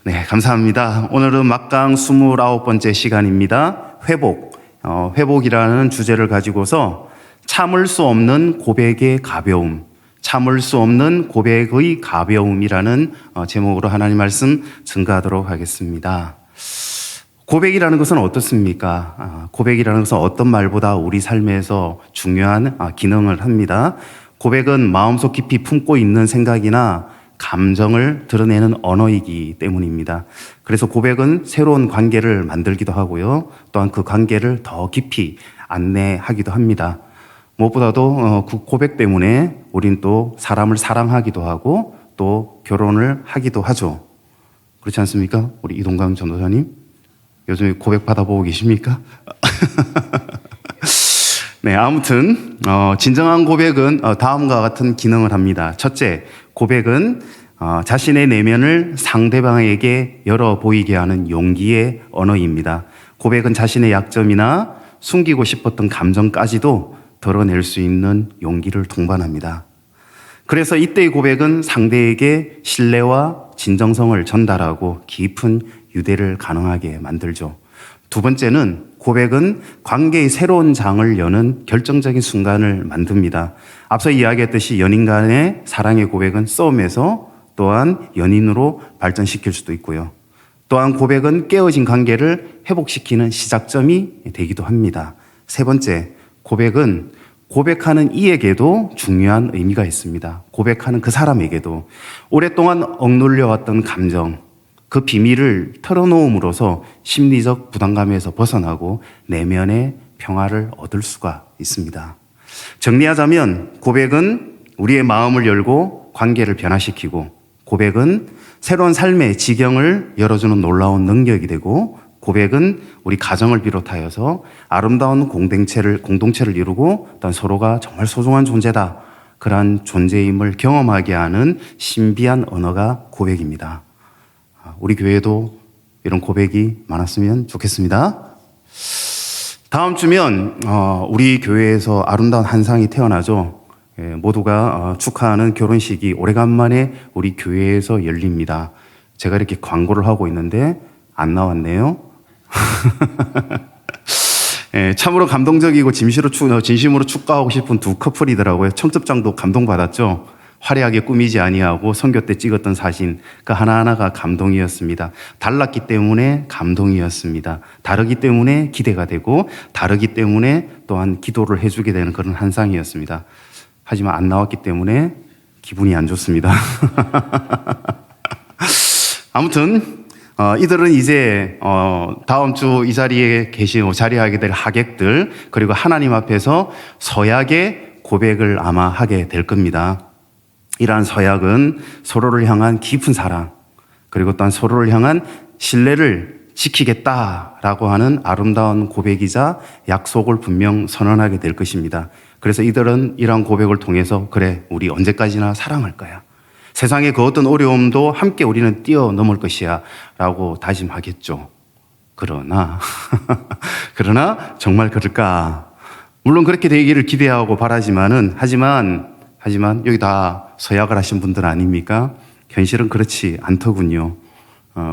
네, 감사합니다. 오늘은 막강 29번째 시간입니다. 회복이라는 주제를 가지고서 참을 수 없는 고백의 가벼움, 참을 수 없는 고백의 가벼움이라는 제목으로 하나님 말씀 증거하도록 하겠습니다. 고백이라는 것은 어떻습니까? 고백이라는 것은 어떤 말보다 우리 삶에서 중요한 기능을 합니다. 고백은 마음속 깊이 품고 있는 생각이나 감정을 드러내는 언어이기 때문입니다. 그래서 고백은 새로운 관계를 만들기도 하고요. 또한 그 관계를 더 깊이 안내하기도 합니다. 무엇보다도 그 고백 때문에 우린 또 사람을 사랑하기도 하고 또 결혼을 하기도 하죠. 그렇지 않습니까? 우리 이동강 전도사님? 요즘에 고백 받아보고 계십니까? 네, 아무튼 진정한 고백은 다음과 같은 기능을 합니다. 첫째, 고백은 자신의 내면을 상대방에게 열어 보이게 하는 용기의 언어입니다. 고백은 자신의 약점이나 숨기고 싶었던 감정까지도 드러낼 수 있는 용기를 동반합니다. 그래서 이때의 고백은 상대에게 신뢰와 진정성을 전달하고 깊은 유대를 가능하게 만들죠. 두 번째는 고백은 관계의 새로운 장을 여는 결정적인 순간을 만듭니다. 앞서 이야기했듯이 연인 간의 사랑의 고백은 싸움에서 또한 연인으로 발전시킬 수도 있고요. 또한 고백은 깨어진 관계를 회복시키는 시작점이 되기도 합니다. 세 번째, 고백은 고백하는 이에게도 중요한 의미가 있습니다. 고백하는 그 사람에게도 오랫동안 억눌려왔던 감정, 그 비밀을 털어놓음으로써 심리적 부담감에서 벗어나고 내면의 평화를 얻을 수가 있습니다. 정리하자면 고백은 우리의 마음을 열고 관계를 변화시키고, 고백은 새로운 삶의 지경을 열어주는 놀라운 능력이 되고, 고백은 우리 가정을 비롯하여서 아름다운 공동체를 이루고 또한 서로가 정말 소중한 존재다, 그러한 존재임을 경험하게 하는 신비한 언어가 고백입니다. 우리 교회도 이런 고백이 많았으면 좋겠습니다. 다음 주면 우리 교회에서 아름다운 한 상이 태어나죠. 모두가 축하하는 결혼식이 오래간만에 우리 교회에서 열립니다. 제가 이렇게 광고를 하고 있는데 안 나왔네요. 참으로 감동적이고 진심으로 축하하고 싶은 두 커플이더라고요. 청첩장도 감동받았죠. 화려하게 꾸미지 아니하고 선교 때 찍었던 사진, 그 하나하나가 감동이었습니다. 달랐기 때문에 감동이었습니다. 다르기 때문에 기대가 되고, 다르기 때문에 또한 기도를 해주게 되는 그런 한 상이었습니다. 하지만 안 나왔기 때문에 기분이 안 좋습니다. 아무튼 이들은 이제 다음 주 이 자리에 계시고 자리하게 될 하객들, 그리고 하나님 앞에서 서약의 고백을 아마 하게 될 겁니다. 이러한 서약은 서로를 향한 깊은 사랑, 그리고 또한 서로를 향한 신뢰를 지키겠다라고 하는 아름다운 고백이자 약속을 분명 선언하게 될 것입니다. 그래서 이들은 이러한 고백을 통해서, 그래, 우리 언제까지나 사랑할 거야, 세상의 그 어떤 어려움도 함께 우리는 뛰어넘을 것이야 라고 다짐하겠죠. 그러나 정말 그럴까? 물론 그렇게 되기를 기대하고 바라지만은, 하지만 여기 다 서약을 하신 분들 아닙니까? 현실은 그렇지 않더군요.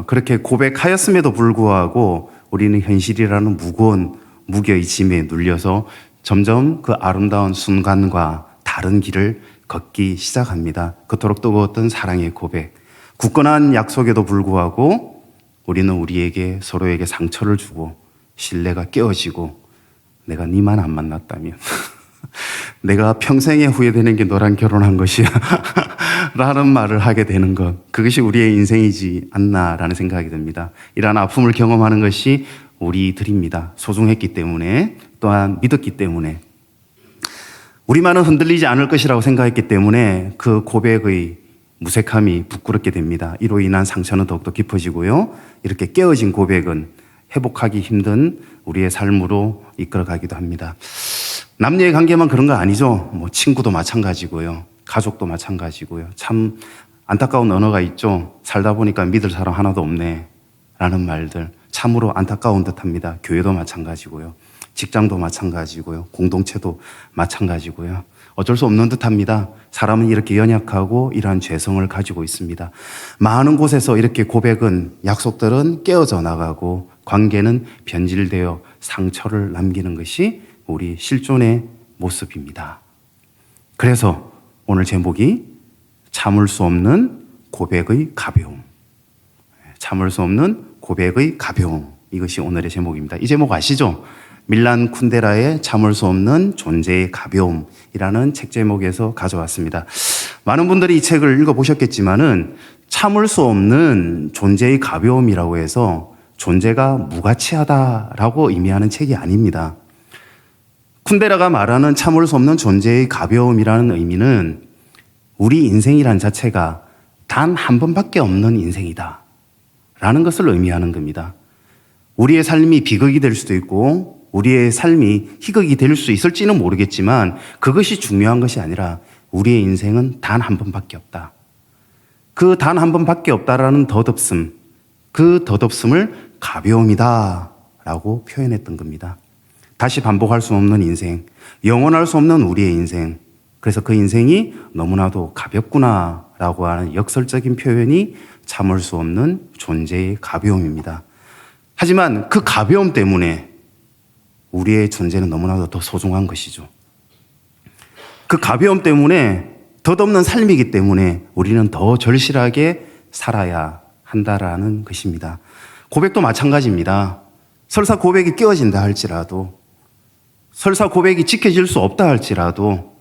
그렇게 고백하였음에도 불구하고 우리는 현실이라는 무거운 무게의 짐에 눌려서 점점 그 아름다운 순간과 다른 길을 걷기 시작합니다. 그토록 뜨거웠던 사랑의 고백, 굳건한 약속에도 불구하고 우리는 우리에게 서로에게 상처를 주고 신뢰가 깨어지고, 내가 니만 안 만났다면 내가 평생에 후회되는 게 너랑 결혼한 것이야 라는 말을 하게 되는 것, 그것이 우리의 인생이지 않나라는 생각이 듭니다. 이러한 아픔을 경험하는 것이 우리들입니다. 소중했기 때문에, 또한 믿었기 때문에, 우리만은 흔들리지 않을 것이라고 생각했기 때문에 그 고백의 무색함이 부끄럽게 됩니다. 이로 인한 상처는 더욱더 깊어지고요. 이렇게 깨어진 고백은 회복하기 힘든 우리의 삶으로 이끌어가기도 합니다. 남녀의 관계만 그런 거 아니죠. 친구도 마찬가지고요. 가족도 마찬가지고요. 참 안타까운 언어가 있죠. 살다 보니까 믿을 사람 하나도 없네 라는 말들, 참으로 안타까운 듯합니다. 교회도 마찬가지고요. 직장도 마찬가지고요. 공동체도 마찬가지고요. 어쩔 수 없는 듯합니다. 사람은 이렇게 연약하고 이러한 죄성을 가지고 있습니다. 많은 곳에서 이렇게 고백은, 약속들은 깨어져 나가고 관계는 변질되어 상처를 남기는 것이 우리 실존의 모습입니다. 그래서 오늘 제목이 참을 수 없는 고백의 가벼움. 참을 수 없는 고백의 가벼움. 이것이 오늘의 제목입니다. 이 제목 아시죠? 밀란 쿤데라의 참을 수 없는 존재의 가벼움이라는 책 제목에서 가져왔습니다. 많은 분들이 이 책을 읽어보셨겠지만은 참을 수 없는 존재의 가벼움이라고 해서 존재가 무가치하다라고 의미하는 책이 아닙니다. 쿤데라가 말하는 참을 수 없는 존재의 가벼움이라는 의미는 우리 인생이란 자체가 단 한 번밖에 없는 인생이다 라는 것을 의미하는 겁니다. 우리의 삶이 비극이 될 수도 있고 우리의 삶이 희극이 될 수 있을지는 모르겠지만 그것이 중요한 것이 아니라 우리의 인생은 단 한 번밖에 없다. 그 단 한 번밖에 없다라는 덧없음, 그 덧없음을 가벼움이다 라고 표현했던 겁니다. 다시 반복할 수 없는 인생, 영원할 수 없는 우리의 인생, 그래서 그 인생이 너무나도 가볍구나 라고 하는 역설적인 표현이 참을 수 없는 존재의 가벼움입니다. 하지만 그 가벼움 때문에 우리의 존재는 너무나도 더 소중한 것이죠. 그 가벼움 때문에 덧없는 삶이기 때문에 우리는 더 절실하게 살아야 한다라는 것입니다. 고백도 마찬가지입니다. 설사 고백이 깨어진다 할지라도, 설사 고백이 지켜질 수 없다 할지라도,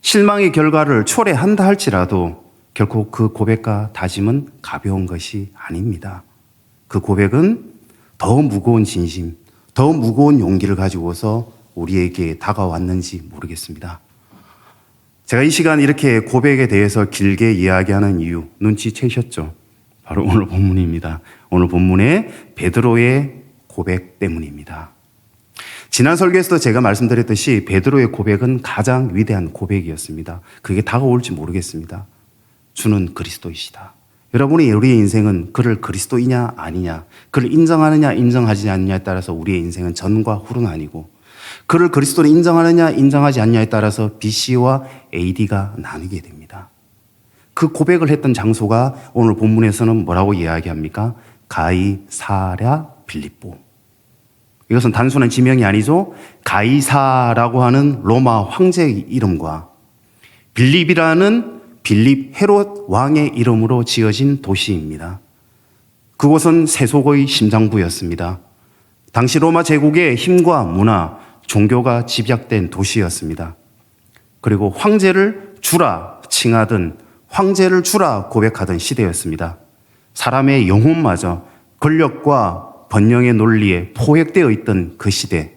실망의 결과를 초래한다 할지라도 결코 그 고백과 다짐은 가벼운 것이 아닙니다. 그 고백은 더 무거운 진심, 더 무거운 용기를 가지고서 우리에게 다가왔는지 모르겠습니다. 제가 이 시간 이렇게 고백에 대해서 길게 이야기하는 이유 눈치채셨죠? 바로 오늘 본문입니다. 오늘 본문의 베드로의 고백 때문입니다. 지난 설교에서도 제가 말씀드렸듯이 베드로의 고백은 가장 위대한 고백이었습니다. 그게 다가올지 모르겠습니다. 주는 그리스도이시다. 여러분이 우리의 인생은 그를 그리스도이냐 아니냐, 그를 인정하느냐 인정하지 않느냐에 따라서 우리의 인생은 전과 후는 아니고 그를 그리스도로 인정하느냐 인정하지 않느냐에 따라서 BC와 AD가 나뉘게 됩니다. 그 고백을 했던 장소가 오늘 본문에서는 뭐라고 이야기합니까? 가이사랴 빌립보. 이것은 단순한 지명이 아니죠. 가이사라고 하는 로마 황제의 이름과 빌립이라는 빌립 헤롯 왕의 이름으로 지어진 도시입니다. 그곳은 세속의 심장부였습니다. 당시 로마 제국의 힘과 문화, 종교가 집약된 도시였습니다. 그리고 황제를 주라 칭하던, 황제를 주라 고백하던 시대였습니다. 사람의 영혼마저 권력과 번영의 논리에 포획되어 있던 그 시대,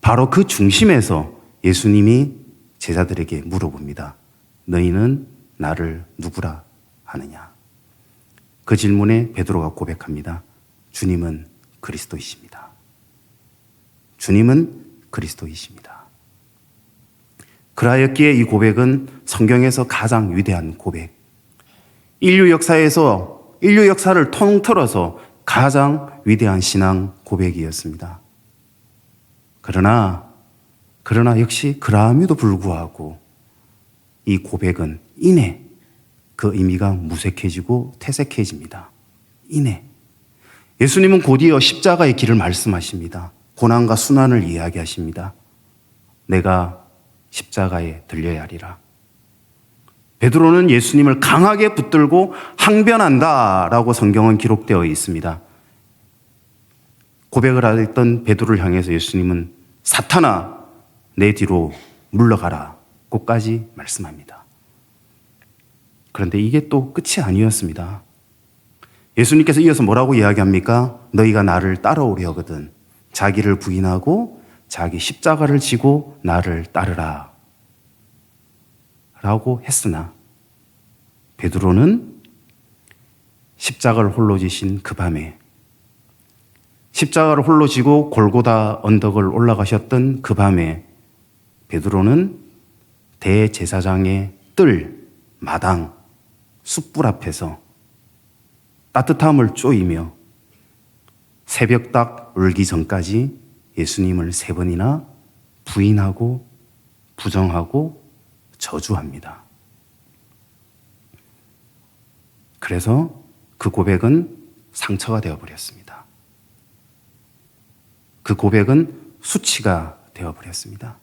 바로 그 중심에서 예수님이 제자들에게 물어봅니다. 너희는 나를 누구라 하느냐? 그 질문에 베드로가 고백합니다. 주님은 그리스도이십니다. 주님은 그리스도이십니다. 그러하였기에 이 고백은 성경에서 가장 위대한 고백, 인류 역사를 통틀어서 가장 위대한 신앙 고백이었습니다. 그러나 역시 그럼에도 불구하고 이 고백은 이내 그 의미가 무색해지고 퇴색해집니다. 이내. 예수님은 곧이어 십자가의 길을 말씀하십니다. 고난과 순환을 이야기하십니다. 내가 십자가에 들려야 하리라. 베드로는 예수님을 강하게 붙들고 항변한다라고 성경은 기록되어 있습니다. 고백을 하던 베드로를 향해서 예수님은 사탄아 내 뒤로 물러가라 고까지 말씀합니다. 그런데 이게 또 끝이 아니었습니다. 예수님께서 이어서 뭐라고 이야기합니까? 너희가 나를 따라오려거든 자기를 부인하고 자기 십자가를 지고 나를 따르라 라고 했으나 베드로는 십자가를 홀로 지신 그 밤에, 십자가를 홀로 지고 골고다 언덕을 올라가셨던 그 밤에 베드로는 대제사장의 뜰, 마당, 숯불 앞에서 따뜻함을 쪼이며 새벽 딱 울기 전까지 예수님을 3번이나 부인하고 부정하고 저주합니다. 그래서 그 고백은 상처가 되어버렸습니다. 그 고백은 수치가 되어버렸습니다.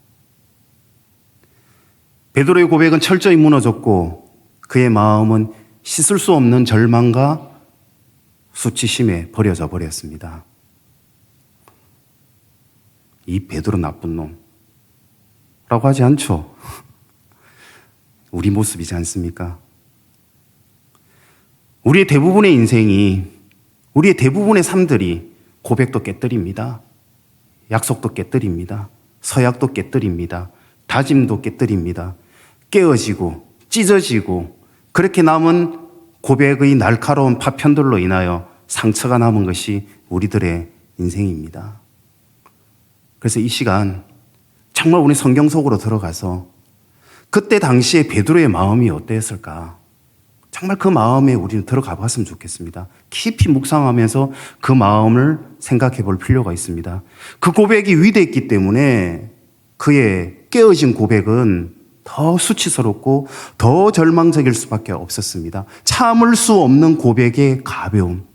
베드로의 고백은 철저히 무너졌고 그의 마음은 씻을 수 없는 절망과 수치심에 버려져 버렸습니다. 이 베드로 나쁜 놈라고 하지 않죠. 우리 모습이지 않습니까? 우리의 대부분의 인생이, 우리의 대부분의 삶들이 고백도 깨뜨립니다. 약속도 깨뜨립니다. 서약도 깨뜨립니다. 다짐도 깨뜨립니다. 깨어지고 찢어지고 그렇게 남은 고백의 날카로운 파편들로 인하여 상처가 남은 것이 우리들의 인생입니다. 그래서 이 시간 정말 우리 성경 속으로 들어가서 그때 당시에 베드로의 마음이 어땠을까? 정말 그 마음에 우리는 들어가 봤으면 좋겠습니다. 깊이 묵상하면서 그 마음을 생각해 볼 필요가 있습니다. 그 고백이 위대했기 때문에 그의 깨어진 고백은 더 수치스럽고 더 절망적일 수밖에 없었습니다. 참을 수 없는 고백의 가벼움,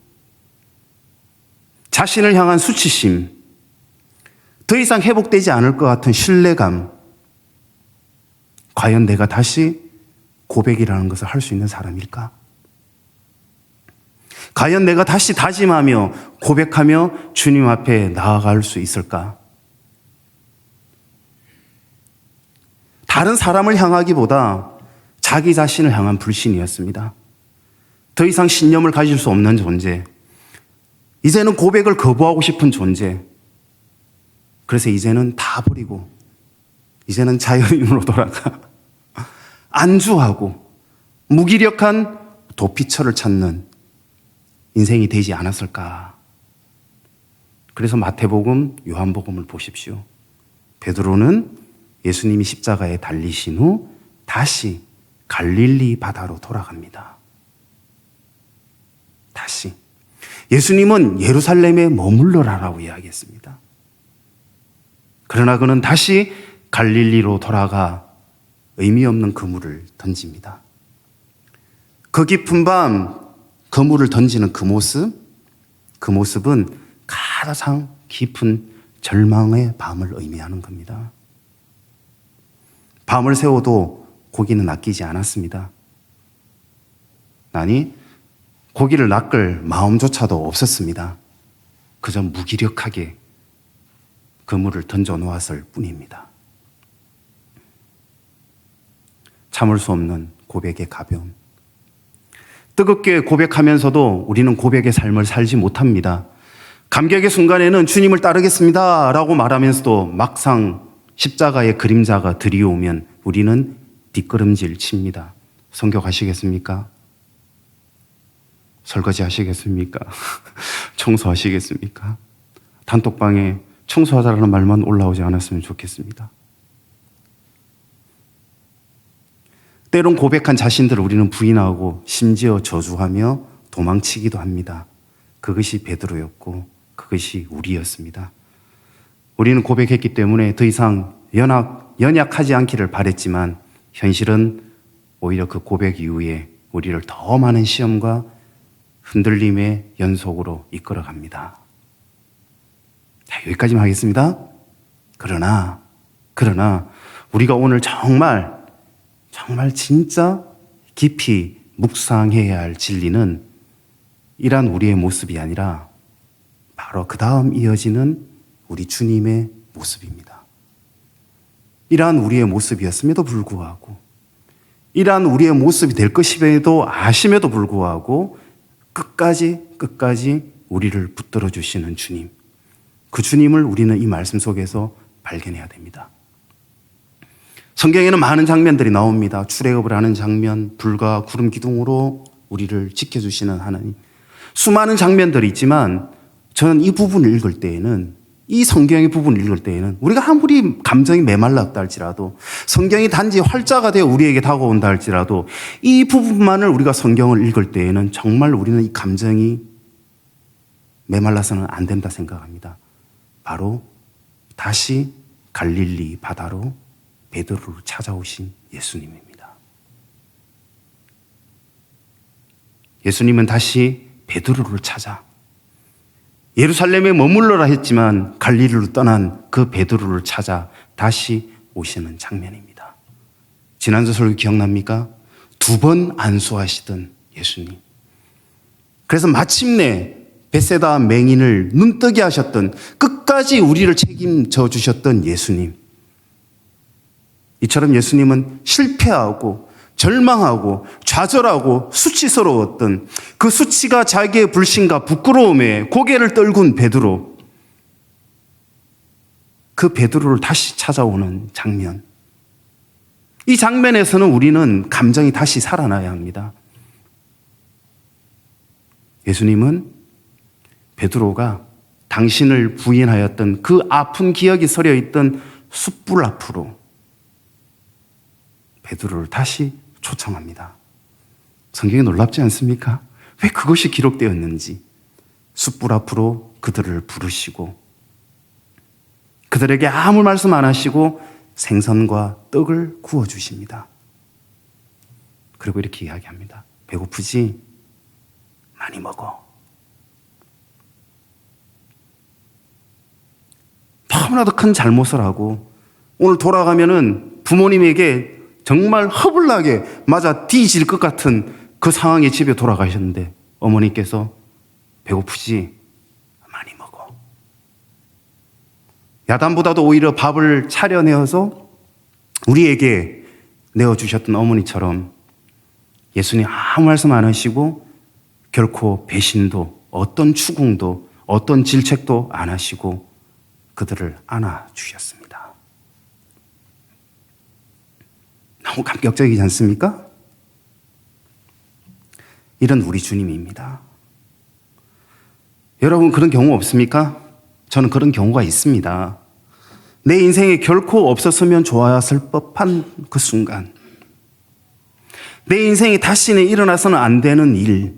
자신을 향한 수치심, 더 이상 회복되지 않을 것 같은 신뢰감, 과연 내가 다시 고백이라는 것을 할 수 있는 사람일까? 과연 내가 다시 다짐하며 고백하며 주님 앞에 나아갈 수 있을까? 다른 사람을 향하기보다 자기 자신을 향한 불신이었습니다. 더 이상 신념을 가질 수 없는 존재, 이제는 고백을 거부하고 싶은 존재, 그래서 이제는 다 버리고 이제는 자연인으로 돌아가 안주하고 무기력한 도피처를 찾는 인생이 되지 않았을까. 그래서 마태복음, 요한복음을 보십시오. 베드로는 예수님이 십자가에 달리신 후 다시 갈릴리 바다로 돌아갑니다. 다시. 예수님은 예루살렘에 머물러라라고 이야기했습니다. 그러나 그는 다시 갈릴리로 돌아가 의미 없는 그물을 던집니다. 그 깊은 밤 그물을 던지는 그 모습은 가장 깊은 절망의 밤을 의미하는 겁니다. 밤을 새워도 고기는 아끼지 않았습니다. 아니, 고기를 낚을 마음조차도 없었습니다. 그저 무기력하게 그물을 던져 놓았을 뿐입니다. 참을 수 없는 고백의 가벼움. 뜨겁게 고백하면서도 우리는 고백의 삶을 살지 못합니다. 감격의 순간에는 주님을 따르겠습니다 라고 말하면서도 막상 십자가의 그림자가 들이오면 우리는 뒷걸음질 칩니다. 선교 가시겠습니까? 설거지 하시겠습니까? 청소하시겠습니까? 단톡방에 청소하자라는 말만 올라오지 않았으면 좋겠습니다. 때론 고백한 자신들을 우리는 부인하고 심지어 저주하며 도망치기도 합니다. 그것이 베드로였고 그것이 우리였습니다. 우리는 고백했기 때문에 더 이상 연약하지 않기를 바랬지만 현실은 오히려 그 고백 이후에 우리를 더 많은 시험과 흔들림의 연속으로 이끌어갑니다. 자, 여기까지만 하겠습니다. 그러나 우리가 오늘 정말 진짜 깊이 묵상해야 할 진리는 이러한 우리의 모습이 아니라 바로 그 다음 이어지는 우리 주님의 모습입니다. 이러한 우리의 모습이었음에도 불구하고, 이러한 우리의 모습이 될 것임에도 아심에도 불구하고 끝까지 우리를 붙들어 주시는 주님, 그 주님을 우리는 이 말씀 속에서 발견해야 됩니다. 성경에는 많은 장면들이 나옵니다. 출애굽을 하는 장면, 불과 구름 기둥으로 우리를 지켜주시는 하나님, 수많은 장면들이 있지만 저는 이 부분을 읽을 때에는, 이 성경의 부분을 읽을 때에는 우리가 아무리 감정이 메말랐다 할지라도, 성경이 단지 활자가 되어 우리에게 다가온다 할지라도 이 부분만을 우리가 성경을 읽을 때에는 정말 우리는 이 감정이 메말라서는 안 된다 생각합니다. 바로 다시 갈릴리 바다로 베드로를 찾아오신 예수님입니다. 예수님은 다시 베드로를 찾아 예루살렘에 머물러라 했지만 갈릴리로 떠난 그 베드로를 찾아 다시 오시는 장면입니다. 지난주 설교 기억납니까? 2번 안수하시던 예수님. 그래서 마침내 벳세다 맹인을 눈뜨게 하셨던, 끝까지 우리를 책임져 주셨던 예수님. 이처럼 예수님은 실패하고 절망하고 좌절하고 수치스러웠던 그 수치가 자기의 불신과 부끄러움에 고개를 떨군 베드로, 그 베드로를 다시 찾아오는 장면. 이 장면에서는 우리는 감정이 다시 살아나야 합니다. 예수님은 베드로가 당신을 부인하였던 그 아픈 기억이 서려 있던 숯불 앞으로 베드로를 다시 초청합니다. 성경이 놀랍지 않습니까? 왜 그것이 기록되었는지. 숯불 앞으로 그들을 부르시고 그들에게 아무 말씀 안 하시고 생선과 떡을 구워주십니다. 그리고 이렇게 이야기합니다. 배고프지? 많이 먹어. 너무나도 큰 잘못을 하고 오늘 돌아가면은 부모님에게 정말 허블나게 맞아 뒤질 것 같은 그 상황에 집에 돌아가셨는데 어머니께서 배고프지? 많이 먹어. 야단보다도 오히려 밥을 차려내어서 우리에게 내어주셨던 어머니처럼 예수님 아무 말씀 안 하시고 결코 배신도 어떤 추궁도 어떤 질책도 안 하시고 그들을 안아주셨습니다. 너무 감격적이지 않습니까? 이런 우리 주님입니다. 여러분 그런 경우 없습니까? 저는 그런 경우가 있습니다. 내 인생에 결코 없었으면 좋았을 법한 그 순간, 내 인생에 다시는 일어나서는 안 되는 일,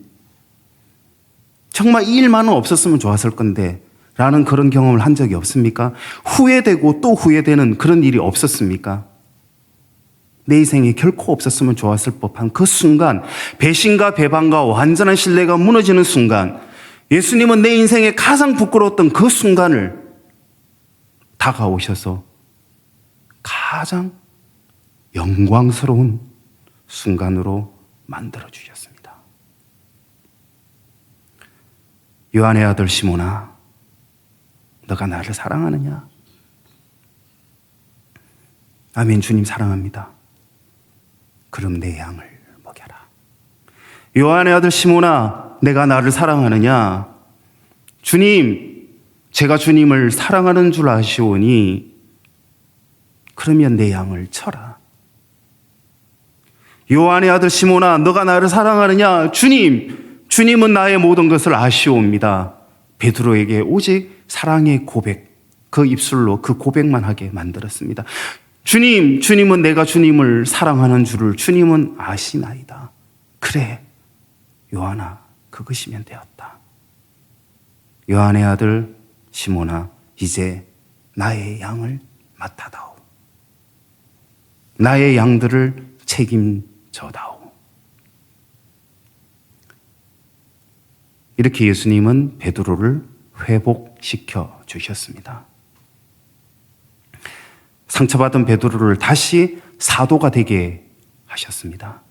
정말 이 일만은 없었으면 좋았을 건데 라는 그런 경험을 한 적이 없습니까? 후회되고 또 후회되는 그런 일이 없었습니까? 내 인생에 결코 없었으면 좋았을 법한 그 순간, 배신과 배반과 완전한 신뢰가 무너지는 순간, 예수님은 내 인생에 가장 부끄러웠던 그 순간을 다가오셔서 가장 영광스러운 순간으로 만들어주셨습니다. 요한의 아들 시몬아, 너가 나를 사랑하느냐? 아멘. 주님 사랑합니다. 그럼 내 양을 먹여라. 요한의 아들 시몬아, 내가 나를 사랑하느냐? 주님, 제가 주님을 사랑하는 줄 아시오니 그러면 내 양을 쳐라. 요한의 아들 시몬아, 너가 나를 사랑하느냐? 주님은 나의 모든 것을 아시옵니다. 베드로에게 오직 사랑의 고백, 그 입술로 그 고백만 하게 만들었습니다. 주님은 내가 주님을 사랑하는 줄을 주님은 아시나이다. 그래, 요한아, 그것이면 되었다. 요한의 아들 시몬아, 이제 나의 양을 맡아다오. 나의 양들을 책임져다오. 이렇게 예수님은 베드로를 회복시켜 주셨습니다. 상처받은 베드로를 다시 사도가 되게 하셨습니다.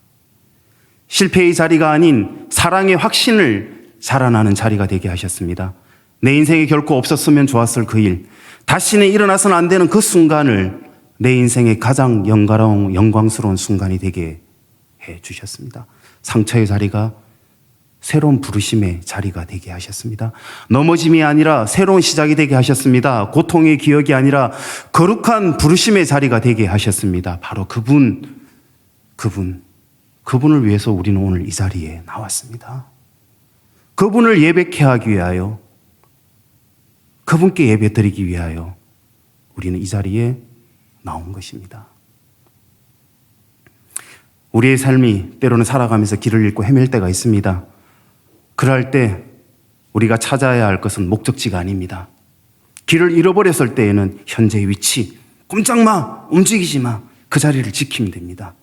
실패의 자리가 아닌 사랑의 확신을 자라나는 자리가 되게 하셨습니다. 내 인생에 결코 없었으면 좋았을 그 일, 다시는 일어나서는 안 되는 그 순간을 내 인생의 가장 영광스러운 순간이 되게 해 주셨습니다. 상처의 자리가 새로운 부르심의 자리가 되게 하셨습니다. 넘어짐이 아니라 새로운 시작이 되게 하셨습니다. 고통의 기억이 아니라 거룩한 부르심의 자리가 되게 하셨습니다. 바로 그분을 위해서 우리는 오늘 이 자리에 나왔습니다. 그분을 예배케 하기 위하여, 그분께 예배 드리기 위하여 우리는 이 자리에 나온 것입니다. 우리의 삶이 때로는 살아가면서 길을 잃고 헤맬 때가 있습니다. 그럴 때 우리가 찾아야 할 것은 목적지가 아닙니다. 길을 잃어버렸을 때에는 현재의 위치, 꼼짝 마, 움직이지 마, 그 자리를 지키면 됩니다.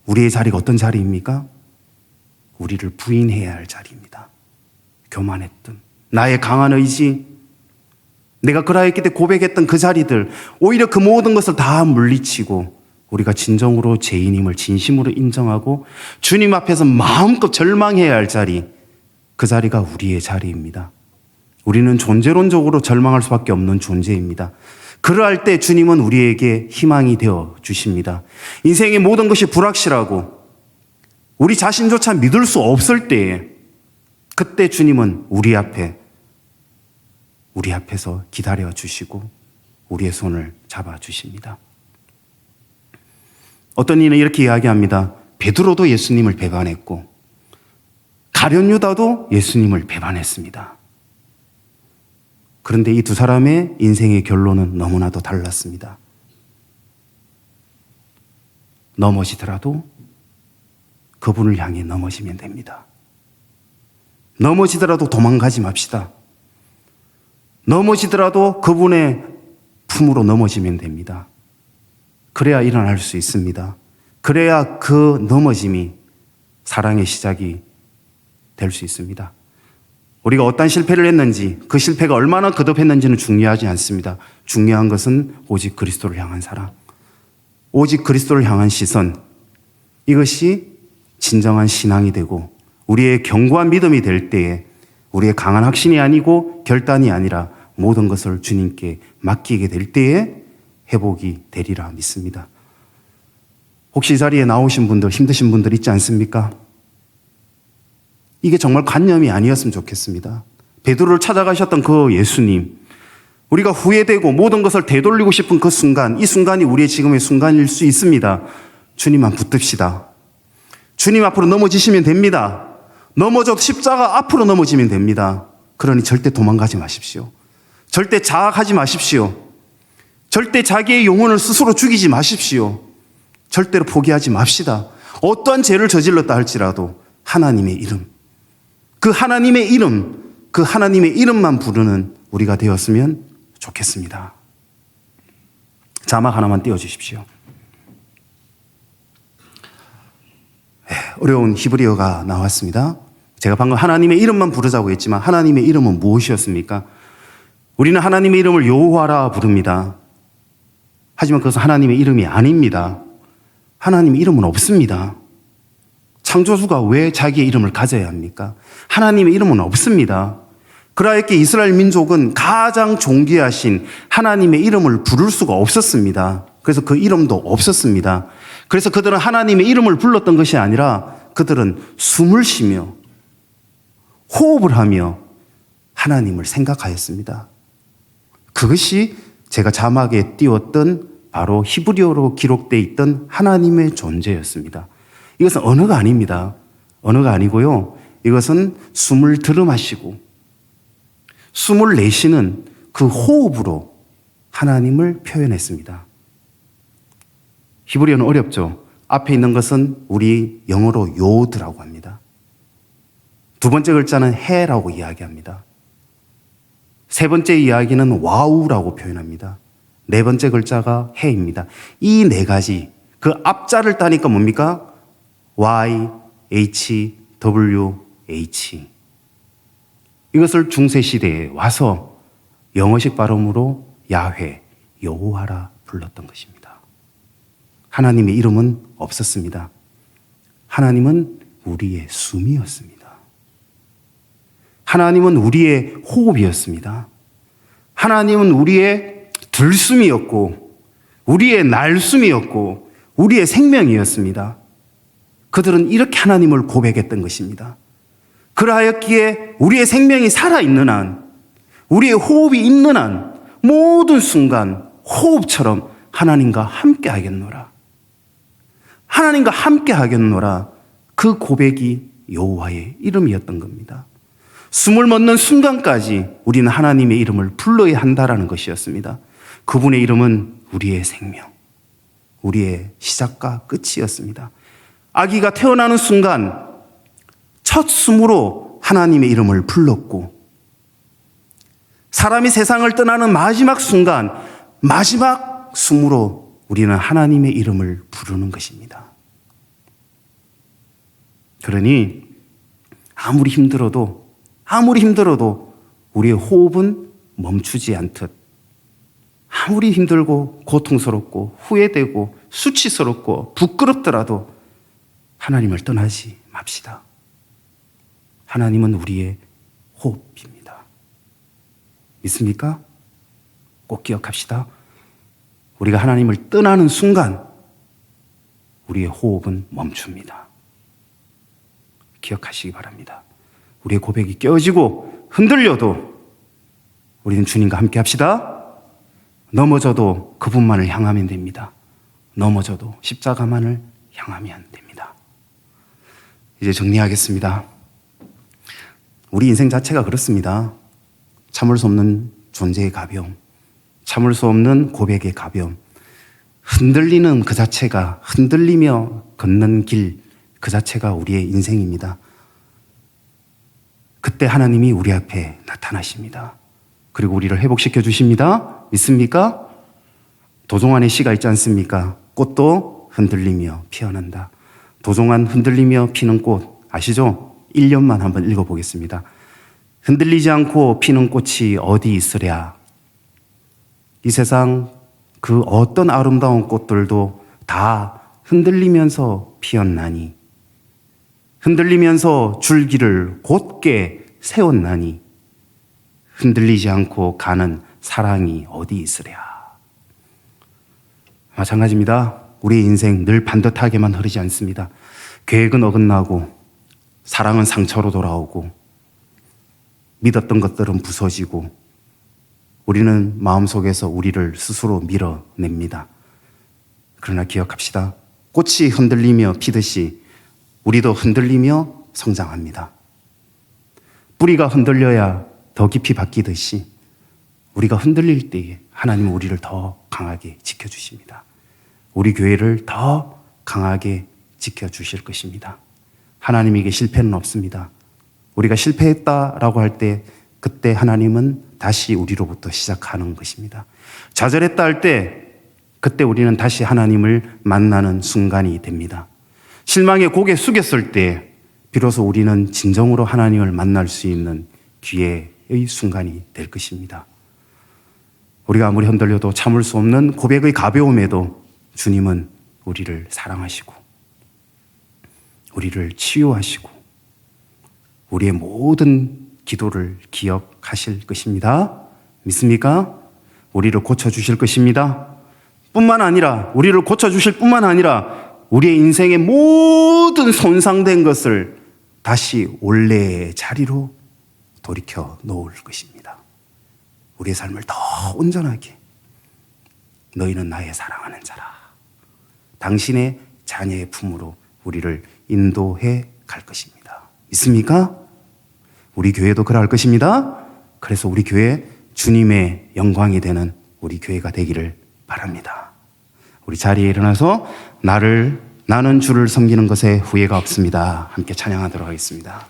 우리의 자리가 어떤 자리입니까? 우리를 부인해야 할 자리입니다. 교만했던 나의 강한 의지, 내가 그라했기 때 고백했던 그 자리들, 오히려 그 모든 것을 다 물리치고 우리가 진정으로 죄인임을 진심으로 인정하고 주님 앞에서 마음껏 절망해야 할 자리, 그 자리가 우리의 자리입니다. 우리는 존재론적으로 절망할 수밖에 없는 존재입니다. 그러할 때 주님은 우리에게 희망이 되어 주십니다. 인생의 모든 것이 불확실하고 우리 자신조차 믿을 수 없을 때에 그때 주님은 우리 앞에서 기다려 주시고 우리의 손을 잡아 주십니다. 어떤 이는 이렇게 이야기합니다. 베드로도 예수님을 배반했고 가룟 유다도 예수님을 배반했습니다. 그런데 이 두 사람의 인생의 결론은 너무나도 달랐습니다. 넘어지더라도 그분을 향해 넘어지면 됩니다. 넘어지더라도 도망가지 맙시다. 넘어지더라도 그분의 품으로 넘어지면 됩니다. 그래야 일어날 수 있습니다. 그래야 그 넘어짐이 사랑의 시작이 될 수 있습니다. 우리가 어떤 실패를 했는지, 그 실패가 얼마나 거듭했는지는 중요하지 않습니다. 중요한 것은 오직 그리스도를 향한 사랑, 오직 그리스도를 향한 시선, 이것이 진정한 신앙이 되고 우리의 견고한 믿음이 될 때에 우리의 강한 확신이 아니고 결단이 아니라 모든 것을 주님께 맡기게 될 때에 회복이 되리라 믿습니다. 혹시 이 자리에 나오신 분들, 힘드신 분들 있지 않습니까? 이게 정말 관념이 아니었으면 좋겠습니다. 베드로를 찾아가셨던 그 예수님, 우리가 후회되고 모든 것을 되돌리고 싶은 그 순간, 이 순간이 우리의 지금의 순간일 수 있습니다. 주님만 붙듭시다. 주님 앞으로 넘어지시면 됩니다. 넘어져도 십자가 앞으로 넘어지면 됩니다. 그러니 절대 도망가지 마십시오. 절대 자학하지 마십시오. 절대 자기의 영혼을 스스로 죽이지 마십시오. 절대로 포기하지 맙시다. 어떠한 죄를 저질렀다 할지라도 하나님의 이름, 그 하나님의 이름만 부르는 우리가 되었으면 좋겠습니다. 자막 하나만 띄워주십시오. 어려운 히브리어가 나왔습니다. 제가 방금 하나님의 이름만 부르자고 했지만 하나님의 이름은 무엇이었습니까? 우리는 하나님의 이름을 여호와라 부릅니다. 하지만 그것은 하나님의 이름이 아닙니다. 하나님의 이름은 없습니다. 창조주가 왜 자기의 이름을 가져야 합니까? 하나님의 이름은 없습니다. 그라했기에 이스라엘 민족은 가장 존귀하신 하나님의 이름을 부를 수가 없었습니다. 그래서 그 이름도 없었습니다. 그래서 그들은 하나님의 이름을 불렀던 것이 아니라 그들은 숨을 쉬며 호흡을 하며 하나님을 생각하였습니다. 그것이 제가 자막에 띄웠던 바로 히브리어로 기록되어 있던 하나님의 존재였습니다. 이것은 언어가 아닙니다. 언어가 아니고요. 이것은 숨을 들이마시고 숨을 내쉬는 그 호흡으로 하나님을 표현했습니다. 히브리어는 어렵죠. 앞에 있는 것은 우리 영어로 요드라고 합니다. 두 번째 글자는 해라고 이야기합니다. 세 번째 이야기는 와우라고 표현합니다. 네 번째 글자가 해입니다. 이 네 가지, 그 앞자를 따니까 뭡니까? Y, H, W, H. 이것을 중세시대에 와서 영어식 발음으로 야훼, 여호와라 불렀던 것입니다. 하나님의 이름은 없었습니다. 하나님은 우리의 숨이었습니다. 하나님은 우리의 호흡이었습니다. 하나님은 우리의 들숨이었고 우리의 날숨이었고 우리의 생명이었습니다. 그들은 이렇게 하나님을 고백했던 것입니다. 그러하였기에 우리의 생명이 살아있는 한, 우리의 호흡이 있는 한 모든 순간 호흡처럼 하나님과 함께 하겠노라. 하나님과 함께 하겠노라. 그 고백이 여호와의 이름이었던 겁니다. 숨을 멎는 순간까지 우리는 하나님의 이름을 불러야 한다라는 것이었습니다. 그분의 이름은 우리의 생명, 우리의 시작과 끝이었습니다. 아기가 태어나는 순간 첫 숨으로 하나님의 이름을 불렀고 사람이 세상을 떠나는 마지막 순간 마지막 숨으로 우리는 하나님의 이름을 부르는 것입니다. 그러니 아무리 힘들어도 우리의 호흡은 멈추지 않듯, 아무리 힘들고 고통스럽고 후회되고 수치스럽고 부끄럽더라도 하나님을 떠나지 맙시다. 하나님은 우리의 호흡입니다. 믿습니까? 꼭 기억합시다. 우리가 하나님을 떠나는 순간 우리의 호흡은 멈춥니다. 기억하시기 바랍니다. 우리의 고백이 깨어지고 흔들려도 우리는 주님과 함께 합시다. 넘어져도 그분만을 향하면 됩니다. 넘어져도 십자가만을 향하면 됩니다. 이제 정리하겠습니다. 우리 인생 자체가 그렇습니다. 참을 수 없는 존재의 가벼움, 참을 수 없는 고백의 가벼움, 흔들리는 그 자체가, 흔들리며 걷는 길 그 자체가 우리의 인생입니다. 그때 하나님이 우리 앞에 나타나십니다. 그리고 우리를 회복시켜 주십니다. 믿습니까? 도종환의 시가 있지 않습니까? 꽃도 흔들리며 피어난다. 도종환 흔들리며 피는 꽃 아시죠? 1년만 한번 읽어보겠습니다. 흔들리지 않고 피는 꽃이 어디 있으랴. 이 세상 그 어떤 아름다운 꽃들도 다 흔들리면서 피었나니, 흔들리면서 줄기를 곧게 세웠나니, 흔들리지 않고 가는 사랑이 어디 있으랴. 마찬가지입니다. 우리의 인생 늘 반듯하게만 흐르지 않습니다. 계획은 어긋나고, 사랑은 상처로 돌아오고, 믿었던 것들은 부서지고, 우리는 마음속에서 우리를 스스로 밀어냅니다. 그러나 기억합시다. 꽃이 흔들리며 피듯이 우리도 흔들리며 성장합니다. 뿌리가 흔들려야 더 깊이 바뀌듯이 우리가 흔들릴 때에 하나님은 우리를 더 강하게 지켜주십니다. 우리 교회를 더 강하게 지켜주실 것입니다. 하나님에게 실패는 없습니다. 우리가 실패했다라고 할 때 그때 하나님은 다시 우리로부터 시작하는 것입니다. 좌절했다 할 때 그때 우리는 다시 하나님을 만나는 순간이 됩니다. 실망에 고개 숙였을 때 비로소 우리는 진정으로 하나님을 만날 수 있는 기회의 순간이 될 것입니다. 우리가 아무리 흔들려도 참을 수 없는 고백의 가벼움에도 주님은 우리를 사랑하시고 우리를 치유하시고 우리의 모든 기도를 기억하실 것입니다. 믿습니까? 우리를 고쳐주실 것입니다. 뿐만 아니라 우리를 고쳐주실 뿐만 아니라 우리의 인생의 모든 손상된 것을 다시 원래의 자리로 돌이켜 놓을 것입니다. 우리의 삶을 더 온전하게, 너희는 나의 사랑하는 자라, 당신의 자녀의 품으로 우리를 인도해 갈 것입니다. 믿습니까? 우리 교회도 그럴 것입니다. 그래서 우리 교회 주님의 영광이 되는 우리 교회가 되기를 바랍니다. 우리 자리에 일어나서 나는 주를 섬기는 것에 후회가 없습니다. 함께 찬양하도록 하겠습니다.